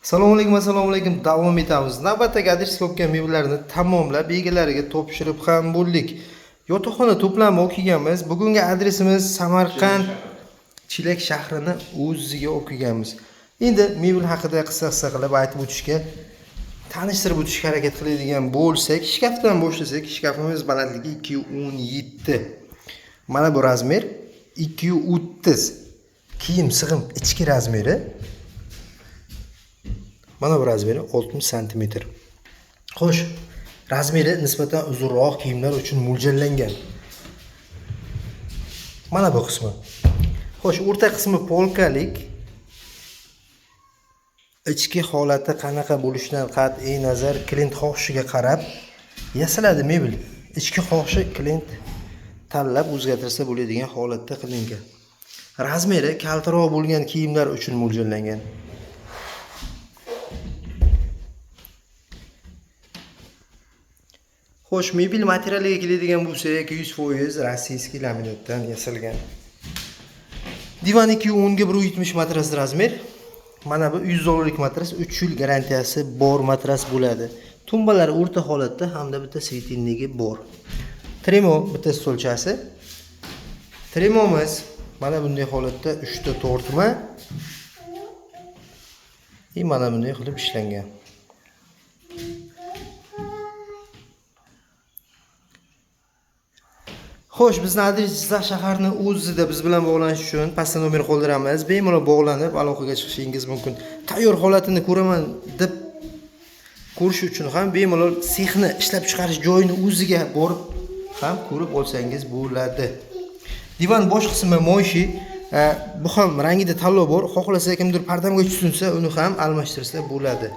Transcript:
Assalomu alaykum. Davom etamiz. Navbatdagi adres bo'lgan mebellarni tamomlab, egalariga topshirib ham bo'ldik. Yotoqxona to'plami o'qiganmiz. Bugungi adresimiz Samarqand Chilak shahrini o'ziga o'qiganmiz. Endi mebel haqida qisqa qilib aytib o'tishga, tanishtirib o'tishga harakat qiladigan bo'lsak, shkafdan boshlasak, shkafimiz balandligi 2.17. Mana bu razmer 2.30. Kiyim sig'im ichki razmeri. Mana bu razmeri 60 cm. Xo'sh, razmeri nisbatan uzunroq kiyimlar uchun mo'ljallangan. Mana bu qismi. Xo'sh, o'rta qismi polkalik. Ichki holati qanaqa bo'lishidan qat'iy nazar klient xohishiga qarab yasaladi mebel. Ichki xohishi klient tanlab o'zgartirsa bo'ladigan holatda qilingan. Razmeri kaltaroq bo'lgan kiyimlar uchun mo'ljallangan. Xo'sh, mebel materialiga keladigan bo'lsak, 100% rossiyskiy laminatdan yasalgan. Divan 2.10 ga 170 matras razmer. Mana bu $100 matras, 3 yil garantiyasi bor matras bo'ladi. Tumbalari o'rta holatda hamda bitta svetilligi bor. Tremo bitta stolchasi. Tremomiz mana bunday holatda 3 ta tortma mana bunday qilib ishlangan. Xo'sh, bizni adres Jizzax shaharining o'zida biz bilan bog'lanish uchun pastda nomer qoldiramiz. Bemalol bog'lanib aloqaga chiqishingiz mumkin. Tayyor holatini ko'raman deb ko'rish uchun ham bemalol sexni ishlab chiqarish joyini o'ziga borib ham ko'rib olsangiz bo'ladi. Divan bosh qismi moyshi, bu ham rangida tanlov bor. Xohlasa kimdir pardamga tushunsa, uni ham almashtirsa bo'ladi.